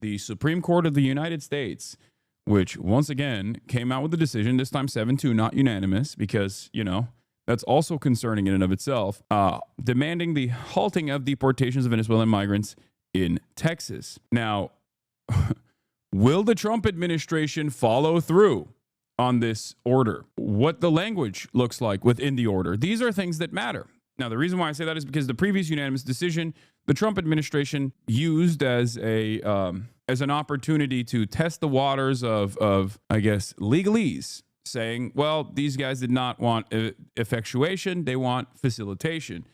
the Supreme Court of the United States, which once again came out with a decision, this time 7-2, not unanimous, because, you know, that's also concerning in and of itself, demanding the halting of deportations of Venezuelan migrants in Texas. Now, will the Trump administration follow through on this order? What the language looks like within the order? These are things that matter. Now, the reason why I say that is because the previous unanimous decision, the Trump administration used as an opportunity to test the waters of I guess, legalese, saying, well, these guys did not want effectuation, they want facilitation.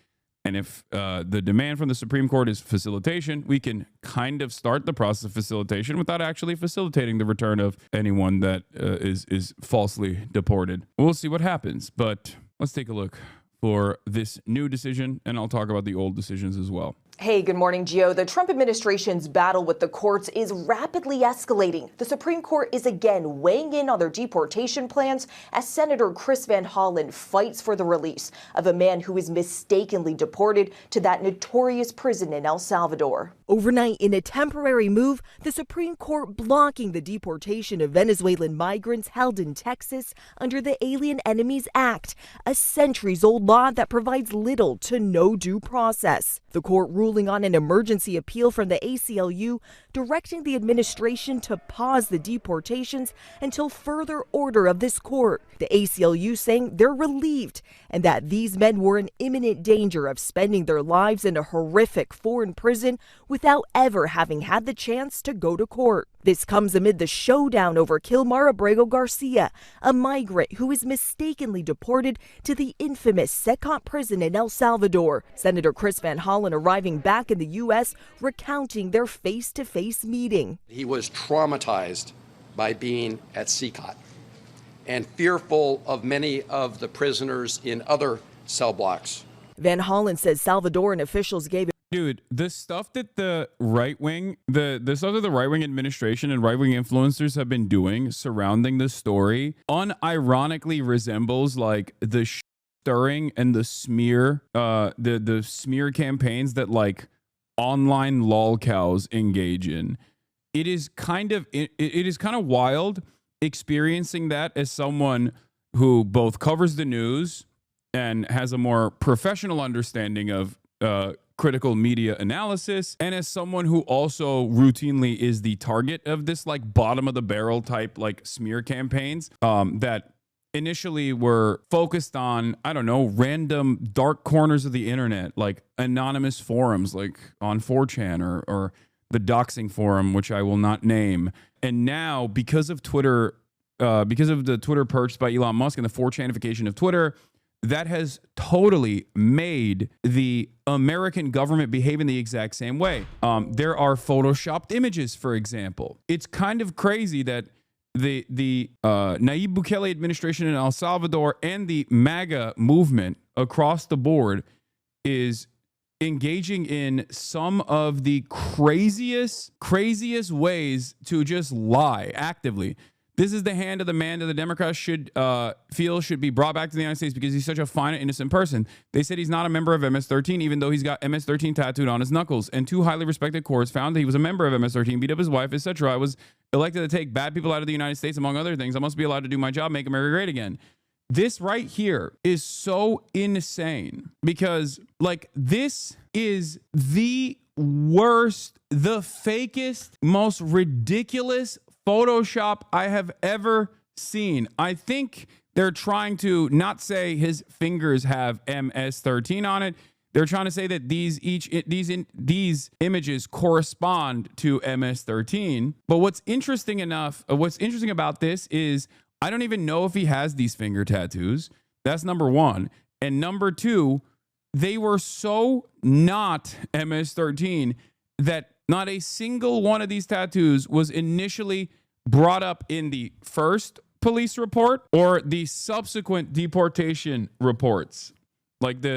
And if the demand from the Supreme Court is facilitation, we can kind of start the process of facilitation without actually facilitating the return of anyone that is falsely deported. We'll see what happens, but let's take a look for this new decision, and I'll talk about the old decisions as well. Hey, good morning, Gio. The Trump administration's battle with the courts is rapidly escalating. The Supreme Court is again weighing in on their deportation plans as Senator Chris Van Hollen fights for the release of a man who was mistakenly deported to that notorious prison in El Salvador. Overnight, in a temporary move, the Supreme Court blocking the deportation of Venezuelan migrants held in Texas under the Alien Enemies Act, a centuries-old law that provides little to no due process. The court ruling on an emergency appeal from the ACLU directing the administration to pause the deportations until further order of this court. The ACLU saying they're relieved and that these men were in imminent danger of spending their lives in a horrific foreign prison without ever having had the chance to go to court. This comes amid the showdown over Kilmar Abrego Garcia, a migrant who was mistakenly deported to the infamous CECOT prison in El Salvador. Senator Chris Van Hollen arriving back in the U.S., recounting their face-to-face meeting. He was traumatized by being at CECOT and fearful of many of the prisoners in other cell blocks. Van Hollen says Salvadoran officials gave Dude, the stuff that the right wing, the stuff that the right wing administration and right wing influencers have been doing surrounding this story unironically resembles like the stirring and the smear, the smear campaigns that like online lolcows engage in. It is kind of wild experiencing that as someone who both covers the news and has a more professional understanding of critical media analysis, and as someone who also routinely is the target of this like bottom of the barrel type like smear campaigns that initially were focused on, I don't know, random dark corners of the internet, like anonymous forums like on 4chan or the doxing forum, which I will not name. And now because of Twitter, because of the Twitter purchase by Elon Musk and the 4chanification of Twitter, that has totally made the American government behave in the exact same way. There are photoshopped images, for example. It's kind of crazy that the Nayib Bukele administration in El Salvador and the MAGA movement across the board is engaging in some of the craziest ways to just lie actively. This is the hand of the man that the Democrats should feel should be brought back to the United States because he's such a fine and innocent person. They said he's not a member of MS-13, even though he's got MS-13 tattooed on his knuckles. And two highly respected courts found that he was a member of MS-13, beat up his wife, etc. I was elected to take bad people out of the United States, among other things. I must be allowed to do my job, make America great again. This right here is so insane because, like, this is the worst, the fakest, most ridiculous Photoshop I have ever seen. I think they're trying to not say his fingers have MS-13 on it. They're trying to say that these images correspond to MS-13. But what's interesting about this is I don't even know if he has these finger tattoos. That's number one. And number two, they were so not MS-13 that not a single one of these tattoos was initially brought up in the first police report or the subsequent deportation reports. Because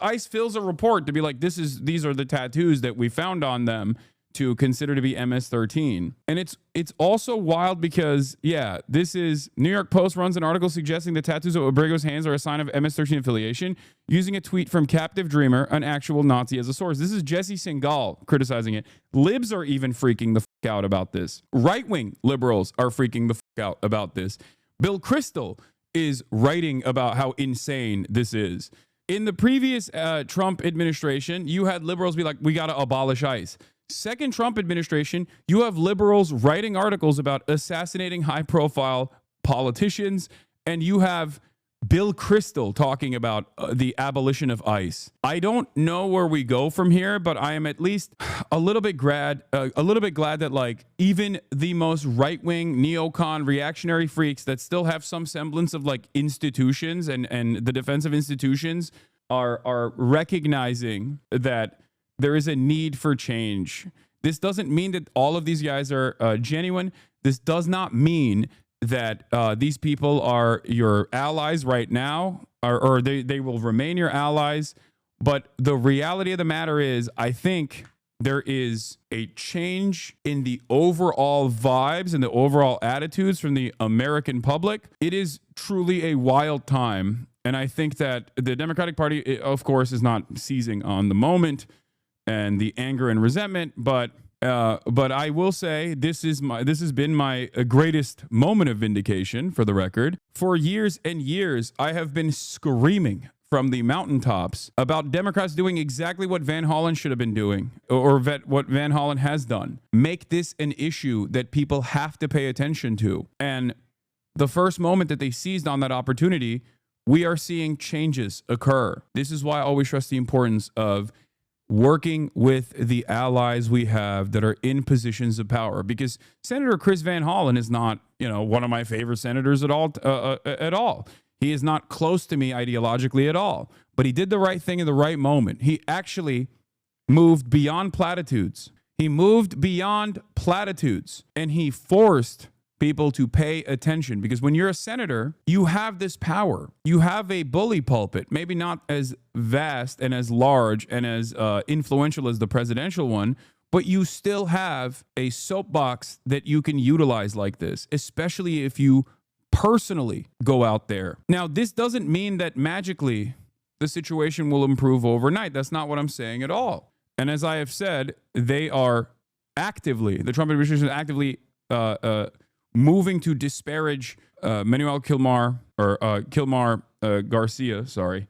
ICE fills a report to be like, these are the tattoos that we found on them to consider to be MS-13. And it's also wild because, yeah, this is New York Post runs an article suggesting the tattoos of Obrego's hands are a sign of MS-13 affiliation, using a tweet from Captive Dreamer, an actual Nazi, as a source. This is Jesse Singal criticizing it. Libs are even freaking the fuck out about this. Right-wing liberals are freaking the fuck out about this. Bill Kristol is writing about how insane this is. In the previous Trump administration, you had liberals be like, we got to abolish ICE. Second Trump administration, you have liberals writing articles about assassinating high-profile politicians, and you have Bill Kristol talking about the abolition of ICE. I don't know where we go from here, but I am at least a little bit glad that like even the most right-wing neocon reactionary freaks that still have some semblance of like institutions and the defense of institutions are recognizing that there is a need for change. This doesn't mean that all of these guys are genuine. This does not mean that these people are your allies right now, or they will remain your allies. But the reality of the matter is, I think there is a change in the overall vibes and the overall attitudes from the American public. It is truly a wild time. And I think that the Democratic Party, of course, is not seizing on the moment and the anger and resentment, but I will say this has been my greatest moment of vindication, for the record. For years and years, I have been screaming from the mountaintops about Democrats doing exactly what Van Hollen should have been doing, or what Van Hollen has done. Make this an issue that people have to pay attention to. And the first moment that they seized on that opportunity, we are seeing changes occur. This is why I always stress the importance of working with the allies we have that are in positions of power, because Senator Chris Van Hollen is not, one of my favorite senators at all. He is not close to me ideologically at all, but he did the right thing in the right moment. He actually moved beyond platitudes. And he forced people to pay attention, because when you're a senator, you have this power. You have a bully pulpit, maybe not as vast and as large and as influential as the presidential one, but you still have a soapbox that you can utilize like this, especially if you personally go out there. Now, this doesn't mean that magically the situation will improve overnight. That's not what I'm saying at all. And as I have said, the Trump administration is actively moving to disparage Manuel Kilmar Garcia,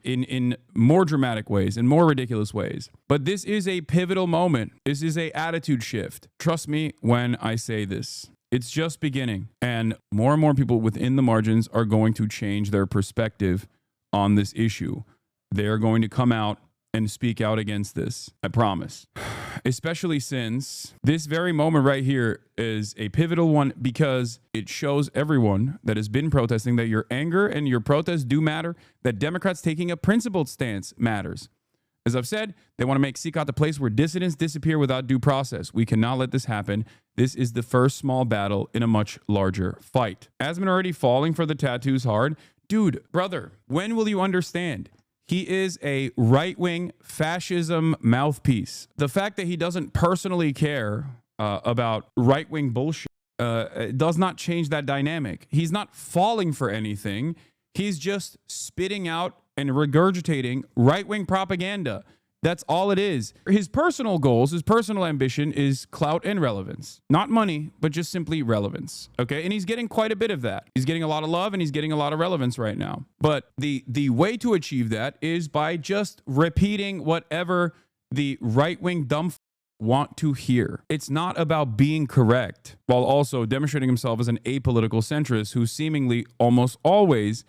in more dramatic ways, in more ridiculous ways. But this is a pivotal moment. This is an attitude shift. Trust me when I say this. It's just beginning. And more people within the margins are going to change their perspective on this issue. They are going to come out and speak out against this. I promise. Especially since this very moment right here is a pivotal one, because it shows everyone that has been protesting that your anger and your protests do matter, that Democrats taking a principled stance matters. As I've said, they want to make CECOT the place where dissidents disappear without due process. We cannot let this happen. This is the first small battle in a much larger fight. Asman already falling for the tattoos hard. Dude, brother, when will you understand? He is a right-wing fascism mouthpiece. The fact that he doesn't personally care about right-wing bullshit does not change that dynamic. He's not falling for anything. He's just spitting out and regurgitating right-wing propaganda. That's all it is. His personal goals, his personal ambition is clout and relevance. Not money, but just simply relevance. Okay? And he's getting quite a bit of that. He's getting a lot of love and he's getting a lot of relevance right now. But the way to achieve that is by just repeating whatever the right-wing dumb want to hear. It's not about being correct, while also demonstrating himself as an apolitical centrist who seemingly almost always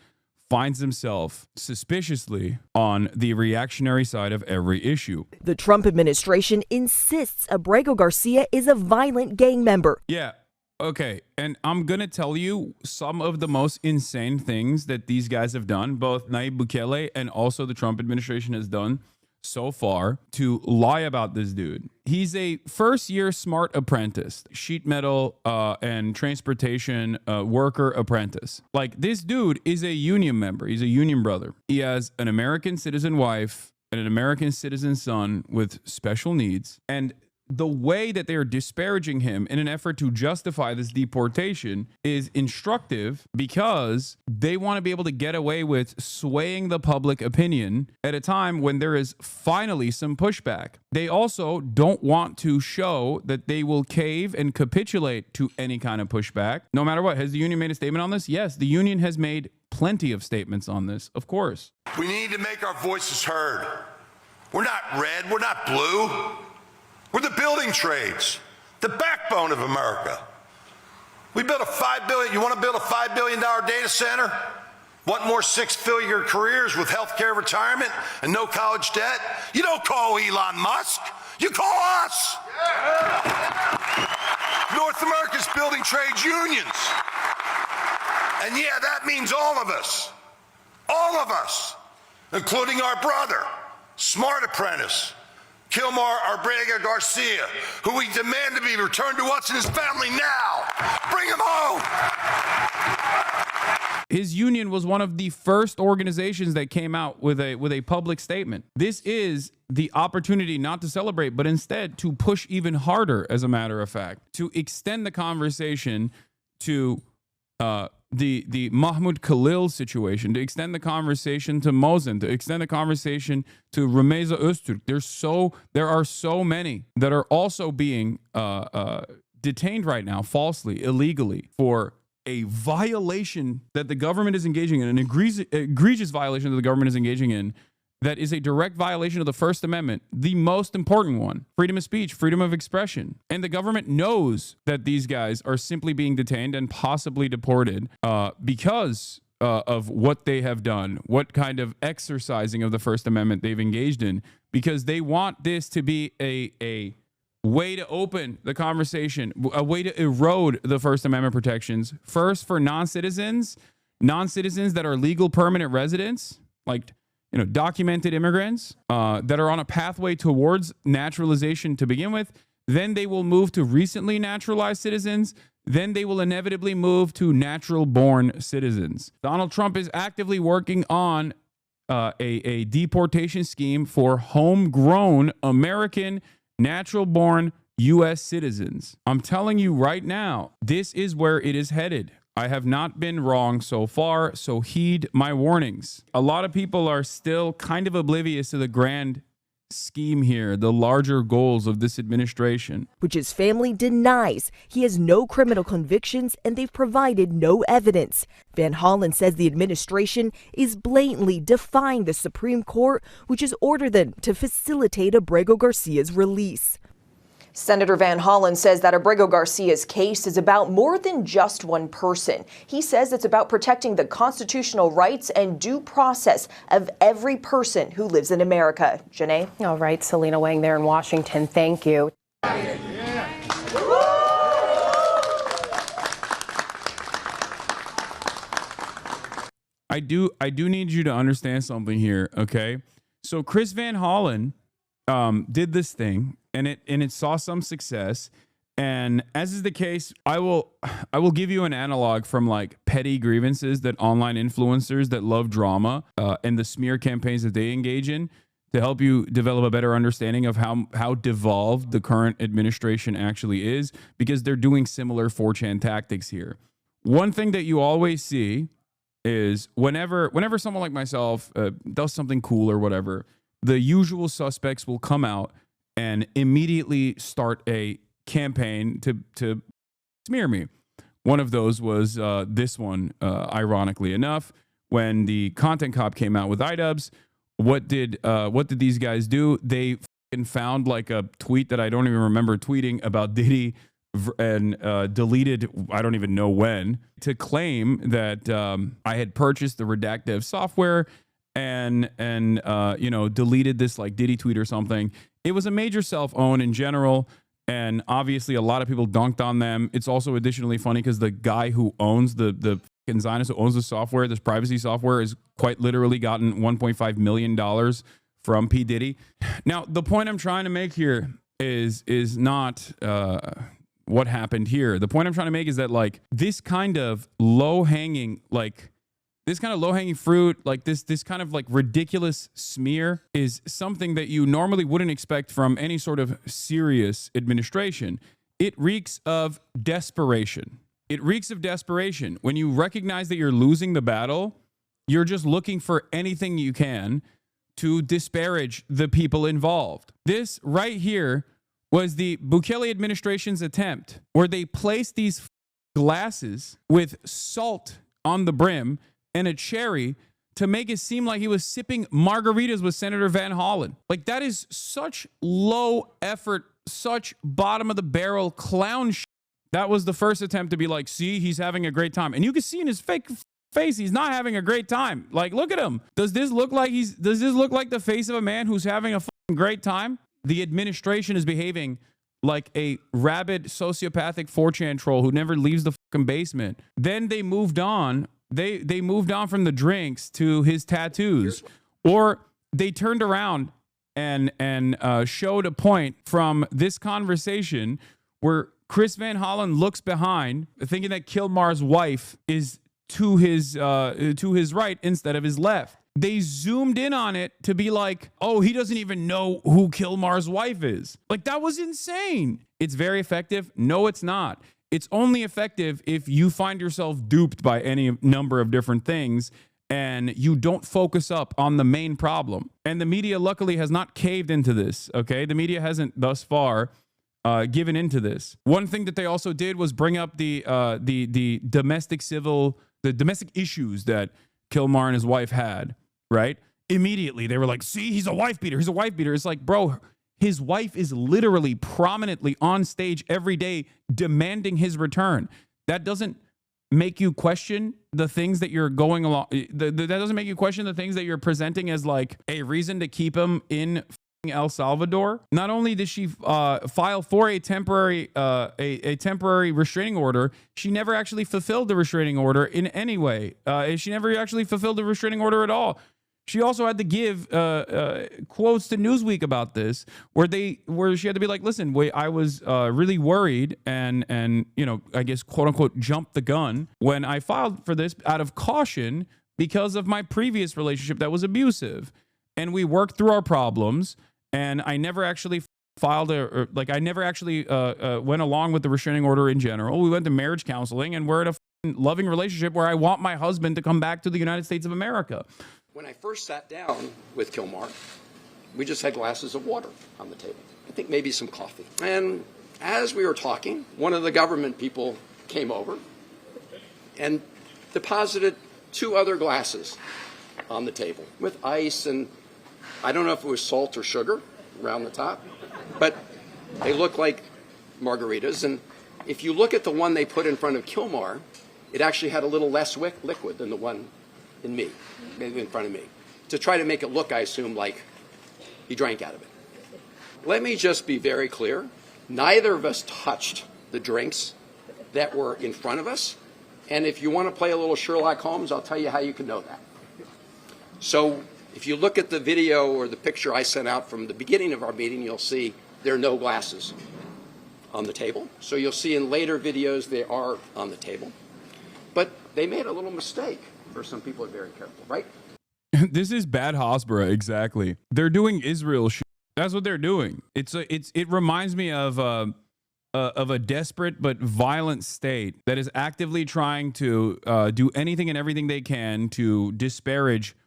finds himself suspiciously on the reactionary side of every issue. The Trump administration insists Abrego Garcia is a violent gang member. Yeah, okay. And I'm going to tell you some of the most insane things that these guys have done, both Nayib Bukele and also the Trump administration has done so far to lie about this dude. He's a first-year smart apprentice, sheet metal and transportation worker apprentice. Like, this dude is a union member. He's a union brother. He has an American citizen wife and an American citizen son with special needs. And the way that they are disparaging him in an effort to justify this deportation is instructive, because they want to be able to get away with swaying the public opinion at a time when there is finally some pushback. They also don't want to show that they will cave and capitulate to any kind of pushback, no matter what. Has the union made a statement on this? Yes, the union has made plenty of statements on this, of course. We need to make our voices heard. We're not red, we're not blue. We're the building trades, the backbone of America. We built a $5 billion, you want to build a $5 billion data center? Want more six-figure careers with health care, retirement, and no college debt? You don't call Elon Musk, you call us. North America's building trades unions. And yeah, that means all of us, including our brother, Smart Apprentice, Kilmar Arbrega Garcia, who we demand to be returned to us and his family now. Bring him home. His union was one of the first organizations that came out with a public statement. This is the opportunity not to celebrate, but instead to push even harder, as a matter of fact, to extend the conversation to the Mahmoud Khalil situation, to extend the conversation to Mosen, to extend the conversation to Rumeysa Öztürk. There are so many that are also being detained right now, falsely, illegally, for a violation that the government is engaging in, an egregious violation that the government is engaging in, that is a direct violation of the First Amendment, the most important one: freedom of speech, freedom of expression. And the government knows that these guys are simply being detained and possibly deported because of what they have done, what kind of exercising of the First Amendment they've engaged in, because they want this to be a way to open the conversation, a way to erode the First Amendment protections, first for non-citizens that are legal permanent residents, like documented immigrants that are on a pathway towards naturalization to begin with. Then they will move to recently naturalized citizens. Then they will inevitably move to natural-born citizens. Donald Trump is actively working on a deportation scheme for homegrown American natural-born U.S. citizens. I'm telling you right now, this is where it is headed. I have not been wrong so far, so heed my warnings. A lot of people are still kind of oblivious to the grand scheme here, the larger goals of this administration, which his family denies. He has no criminal convictions and they've provided no evidence. Van Hollen says the administration is blatantly defying the Supreme Court, which has ordered them to facilitate Abrego Garcia's release. Senator Van Hollen says that Abrego Garcia's case is about more than just one person. He says it's about protecting the constitutional rights and due process of every person who lives in America. Janae? All right, Selena Wang there in Washington. Thank you. I do need you to understand something here, okay? So Chris Van Hollen did this thing, and it saw some success. And as is the case, I will give you an analog from like petty grievances that online influencers that love drama and the smear campaigns that they engage in to help you develop a better understanding of how devolved the current administration actually is, because they're doing similar 4chan tactics here. One thing that you always see is whenever someone like myself does something cool or whatever, the usual suspects will come out and immediately start a campaign to smear me. One of those was this one, ironically enough, when the Content Cop came out with iDubbbz. What did these guys do? They found like a tweet that I don't even remember tweeting about Diddy and deleted, I don't even know when, to claim that I had purchased the Redactive software and deleted this like Diddy tweet or something. It was a major self-own in general, and obviously a lot of people dunked on them. It's also additionally funny because the guy who owns the Zionist who owns the software, this privacy software, is quite literally gotten $1.5 million from P. Diddy. Now, the point I'm trying to make here is not what happened here. The point I'm trying to make is that like this kind of low-hanging, like This kind of low-hanging fruit, like this kind of like ridiculous smear is something that you normally wouldn't expect from any sort of serious administration. It reeks of desperation. It reeks of desperation. When you recognize that you're losing the battle, you're just looking for anything you can to disparage the people involved. This right here was the Bukele administration's attempt where they placed these glasses with salt on the brim and a cherry to make it seem like he was sipping margaritas with Senator Van Hollen. Like, that is such low effort, such bottom of the barrel clown shit. That was the first attempt to be like, see, he's having a great time. And you can see in his fake face, he's not having a great time. Like, look at him. Does this look like the face of a man who's having a fucking great time? The administration is behaving like a rabid sociopathic 4chan troll who never leaves the fucking basement. Then they moved on. They moved on from the drinks to his tattoos, or they turned around and showed a point from this conversation where Chris Van Hollen looks behind, thinking that Kilmar's wife is to his right instead of his left. They zoomed in on it to be like, oh, he doesn't even know who Kilmar's wife is. Like, that was insane. It's very effective. No, it's not. It's only effective if you find yourself duped by any number of different things and you don't focus up on the main problem. And the media, luckily, has not caved into this, okay? The media hasn't thus far given into this. One thing that they also did was bring up the domestic issues that Kilmar and his wife had, right? Immediately, they were like, see, he's a wife beater. He's a wife beater. It's like, bro, his wife is literally prominently on stage every day demanding his return. That doesn't make you question the things that you're going along. That doesn't make you question the things that you're presenting as like a reason to keep him in El Salvador. Not only did she file for a temporary restraining order, she never actually fulfilled the restraining order in any way. She never actually fulfilled the restraining order at all. She also had to give quotes to Newsweek about this, where she had to be like, "Listen, wait, I was really worried and you know, I guess quote unquote jumped the gun when I filed for this out of caution because of my previous relationship that was abusive, and we worked through our problems, and I never actually filed I never actually went along with the restraining order in general. We went to marriage counseling, and we're in a loving relationship where I want my husband to come back to the United States of America." When I first sat down with Kilmar, we just had glasses of water on the table. I think maybe some coffee. And as we were talking, one of the government people came over and deposited 2 other glasses on the table with ice, and I don't know if it was salt or sugar around the top, but they look like margaritas. And if you look at the one they put in front of Kilmar, it actually had a little less liquid than the one in front of me, to try to make it look, I assume, like he drank out of it. Let me just be very clear. Neither of us touched the drinks that were in front of us. And if you want to play a little Sherlock Holmes, I'll tell you how you can know that. So if you look at the video or the picture I sent out from the beginning of our meeting, you'll see there are no glasses on the table. So you'll see in later videos they are on the table. But they made a little mistake. Or some people are very careful, right? This is bad Hasbara, exactly. They're doing Israel shit. That's what they're doing. It reminds me of a desperate but violent state that is actively trying to do anything and everything they can to disparage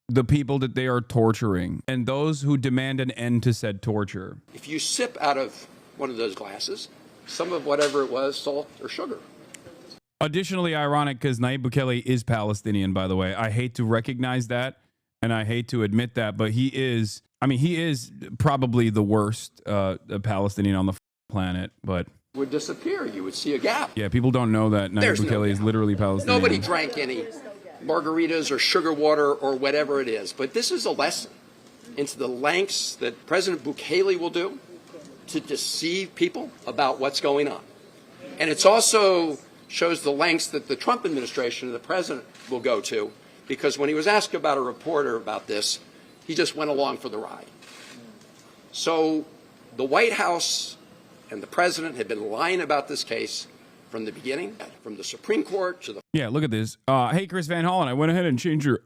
the people that they are torturing and those who demand an end to said torture. If you sip out of one of those glasses, some of whatever it was, salt or sugar. Additionally ironic because Nayib Bukele is Palestinian, by the way. I hate to recognize that and I hate to admit that, but he is probably the worst Palestinian on the planet, but would disappear. You would see a gap. Yeah, people don't know that Nayib Bukele is literally Palestinian. Nobody drank any margaritas or sugar water or whatever it is, but this is a lesson into the lengths that President Bukele will do to deceive people about what's going on. And it's also shows the lengths that the Trump administration and the president will go to, because when he was asked about a reporter about this, he just went along for the ride. So the White House and the president had been lying about this case from the beginning, from the Supreme Court to the... Yeah, look at this. Hey, Chris Van Hollen, I went ahead and changed your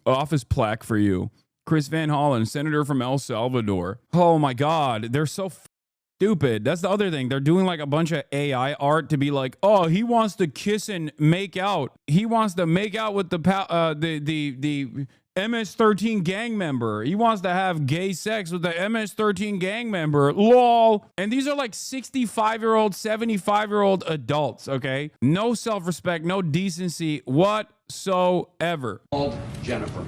office plaque for you. Chris Van Hollen, senator from El Salvador. Oh my God, they're so stupid. That's the other thing. They're doing like a bunch of AI art to be like, oh, he wants to kiss and make out. He wants to make out with the MS-13 gang member. He wants to have gay sex with the MS-13 gang member. LOL. And these are like 65-year-old, 75-year-old adults, okay? No self-respect, no decency whatsoever. Called Jennifer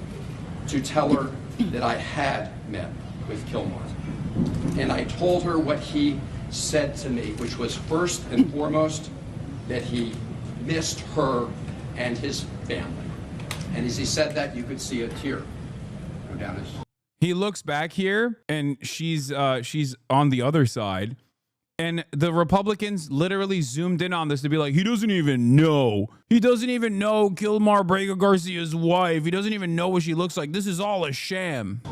to tell her that I had met with Kilmar. And I told her what he said to me, which was first and foremost that he missed her and his family. And as he said that, you could see a tear go down his... He looks back here and she's on the other side. And the Republicans literally zoomed in on this to be like, he doesn't even know. He doesn't even know Kilmar Brega Garcia's wife. He doesn't even know what she looks like. This is all a sham.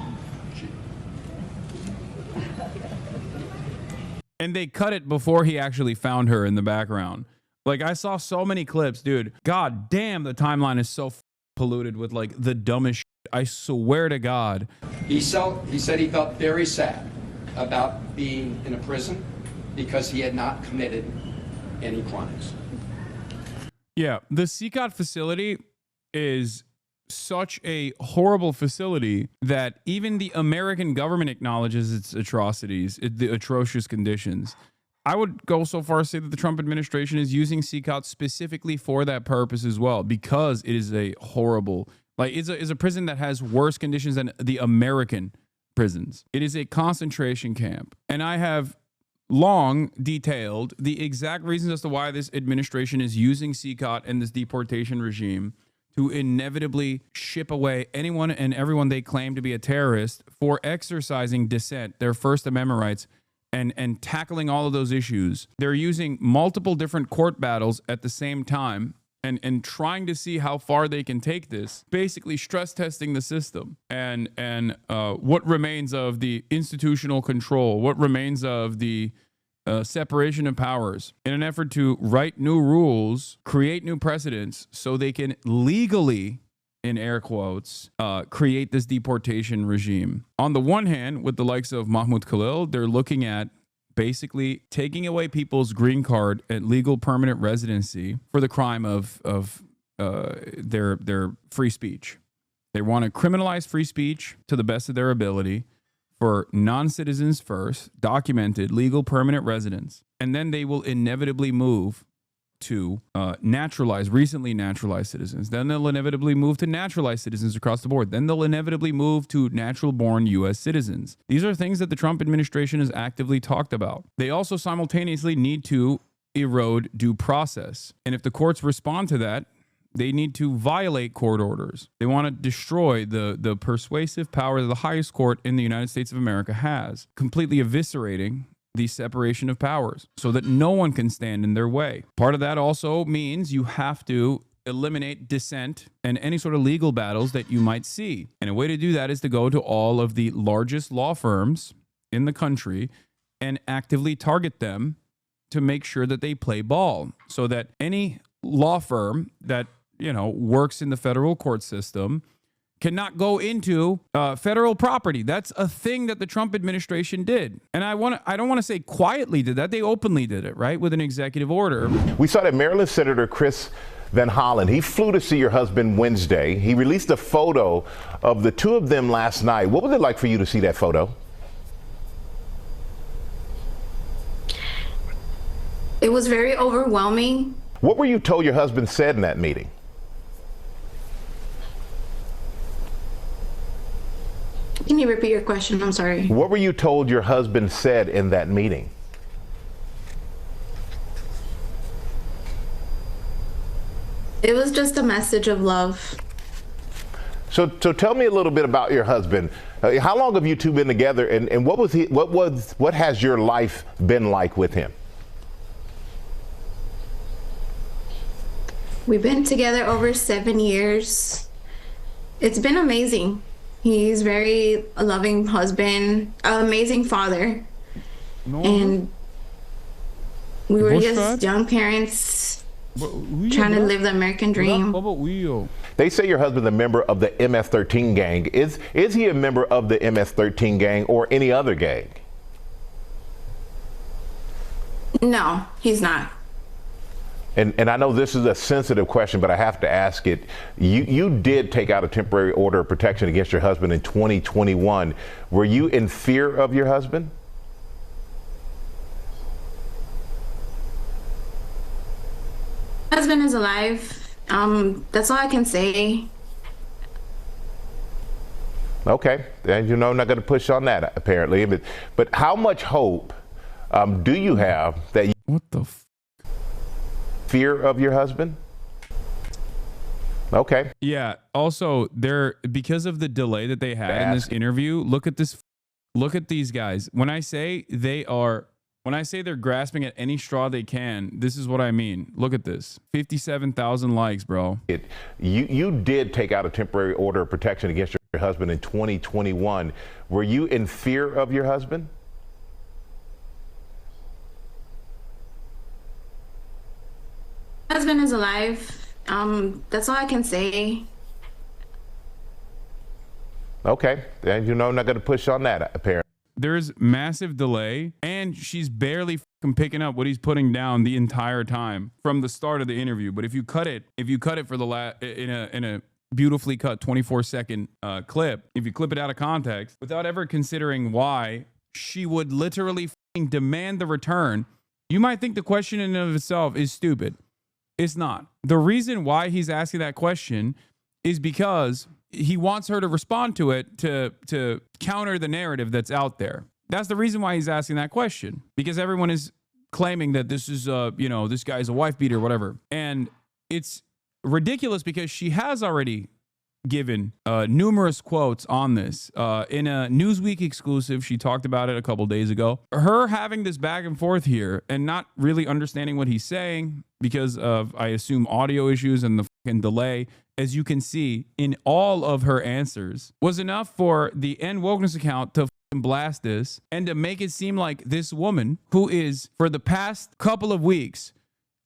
And they cut it before he actually found her in the background. Like, I saw so many clips, dude. God damn, the timeline is so polluted with like the dumbest shit. I swear to God. He said he felt very sad about being in a prison because he had not committed any crimes. Yeah, the CECOT facility is such a horrible facility that even the American government acknowledges its atrocities, the atrocious conditions. I would go so far as to say that the Trump administration is using CECOT specifically for that purpose as well, because it is a horrible, like it's a prison that has worse conditions than the American prisons. It is a concentration camp. And I have long detailed the exact reasons as to why this administration is using CECOT and this deportation regime to inevitably ship away anyone and everyone they claim to be a terrorist for exercising dissent, their First Amendment rights, and tackling all of those issues. They're using multiple different court battles at the same time and trying to see how far they can take this, basically stress testing the system and what remains of the institutional control, what remains of the separation of powers, in an effort to write new rules, create new precedents so they can legally, in air quotes, create this deportation regime. On the one hand, with the likes of Mahmoud Khalil, they're looking at basically taking away people's green card and legal permanent residency for the crime of their free speech. They want to criminalize free speech to the best of their ability for non-citizens first, documented legal permanent residents, and then they will inevitably move to recently naturalized citizens. Then they'll inevitably move to naturalized citizens across the board. Then they'll inevitably move to natural-born U.S. citizens. These are things that the Trump administration has actively talked about. They also simultaneously need to erode due process. And if the courts respond to that, they need to violate court orders. They want to destroy the persuasive power that the highest court in the United States of America has, completely eviscerating the separation of powers so that no one can stand in their way. Part of that also means you have to eliminate dissent and any sort of legal battles that you might see. And a way to do that is to go to all of the largest law firms in the country and actively target them to make sure that they play ball, so that any law firm that, you know, works in the federal court system cannot go into federal property. That's a thing that the Trump administration did. And I don't want to say quietly did that. They openly did it, right? With an executive order. We saw that Maryland Senator Chris Van Hollen, he flew to see your husband Wednesday. He released a photo of the two of them last night. What was it like for you to see that photo? It was very overwhelming. What were you told your husband said in that meeting? Can you repeat your question? I'm sorry. What were you told your husband said in that meeting? It was just a message of love. So tell me a little bit about your husband. How long have you two been together, and what has your life been like with him? We've been together over 7 years. It's been amazing. He's very a loving husband, an amazing father. No. And We were just young parents trying to live the American dream. They say your husband's a member of the MS-13 gang. Is he a member of the MS-13 gang or any other gang? No, he's not. And I know this is a sensitive question, but I have to ask it. You did take out a temporary order of protection against your husband in 2021. Were you in fear of your husband? My husband is alive. That's all I can say. Okay, and you know, I'm not going to push on that apparently. But how much hope do you have that you What the fear of your husband? Okay. Yeah. Also, because of the delay that they had in this interview, look at these guys. When I say they're grasping at any straw they can, this is what I mean. Look at this. 57,000 likes, bro. You did take out a temporary order of protection against your husband in 2021. Were you in fear of your husband? My husband is alive. That's all I can say. Okay, and you know, I'm not going to push on that apparently. There's massive delay, and she's barely picking up what he's putting down the entire time from the start of the interview. But if you cut it for the in a beautifully cut 24-second clip, if you clip it out of context without ever considering why she would literally demand the return, you might think the question in and of itself is stupid. It's not. The reason why he's asking that question is because he wants her to respond to it to counter the narrative that's out there. That's the reason why he's asking that question, because everyone is claiming that this is this guy's a wife beater or whatever. And it's ridiculous because she has already given numerous quotes on this. In a Newsweek exclusive, she talked about it a couple days ago. Her having this back and forth here and not really understanding what he's saying because of, I assume, audio issues and the fucking delay, as you can see in all of her answers, was enough for the End Wokeness account to blast this and to make it seem like this woman, who is for the past couple of weeks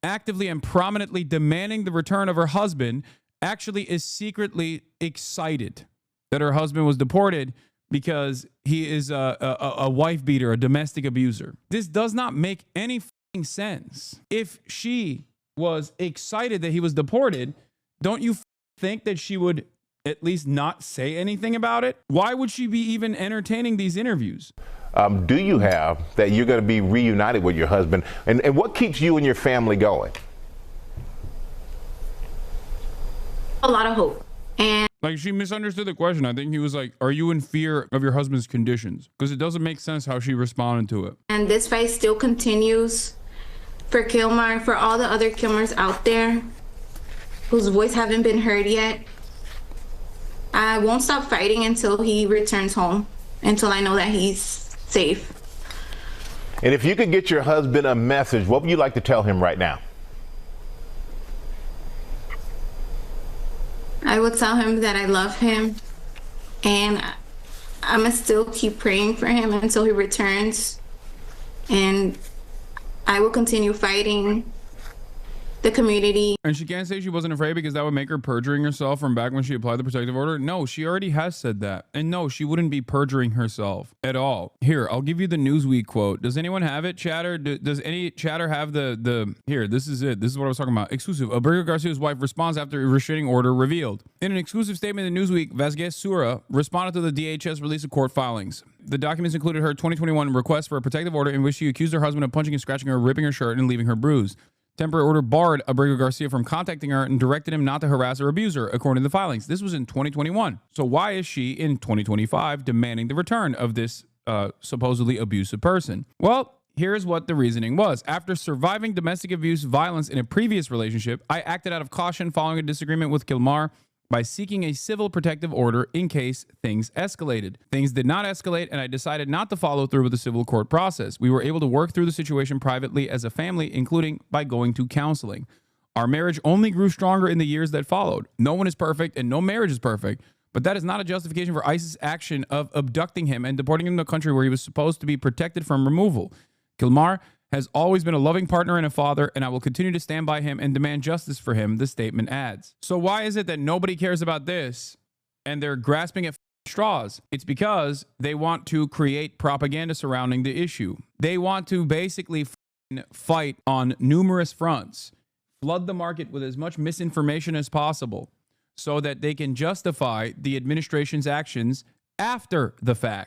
actively and prominently demanding the return of her husband, actually is secretly excited that her husband was deported because he is a wife beater, a domestic abuser. This does not make any sense. If she was excited that he was deported, don't you think that she would at least not say anything about it? Why would she be even entertaining these interviews? Do you have that you're going to be reunited with your husband? And what keeps you and your family going? A lot of hope. And like, she misunderstood the question. I think he was like, are you in fear of your husband's conditions? Because it doesn't make sense how she responded to it. And this fight still continues for Kilmar, for all the other Kilmars out there whose voice haven't been heard yet. I won't stop fighting until he returns home, until I know that he's safe. And if you could get your husband a message, what would you like to tell him right now? I would tell him that I love him, and I'm gonna still keep praying for him until he returns, and I will continue fighting the community. And she can't say she wasn't afraid because that would make her perjuring herself from back when she applied the protective order. No, she already has said that. And no, she wouldn't be perjuring herself at all. Here, I'll give you the Newsweek quote. Does anyone have it, chatter? Does any chatter have here, this is it. This is what I was talking about. Exclusive. Abrego Garcia's wife responds after a restraining order revealed. In an exclusive statement in Newsweek, Vasquez Sura responded to the DHS release of court filings. The documents included her 2021 request for a protective order in which she accused her husband of punching and scratching her, ripping her shirt, and leaving her bruised. Temporary order barred Abrego Garcia from contacting her and directed him not to harass or abuse her, according to the filings. This was in 2021. So why is she in 2025 demanding the return of this supposedly abusive person? Well, here's what the reasoning was. After surviving domestic abuse violence in a previous relationship, I acted out of caution following a disagreement with Kilmar by seeking a civil protective order in case things escalated. Things did not escalate, and I decided not to follow through with the civil court process. We were able to work through the situation privately as a family, including by going to counseling. Our marriage only grew stronger in the years that followed. No one is perfect, and no marriage is perfect, but that is not a justification for ICE's action of abducting him and deporting him to a country where he was supposed to be protected from removal. Kilmar has always been a loving partner and a father, and I will continue to stand by him and demand justice for him, the statement adds. So why is it that nobody cares about this and they're grasping at straws? It's because they want to create propaganda surrounding the issue. They want to basically fight on numerous fronts, flood the market with as much misinformation as possible so that they can justify the administration's actions after the fact.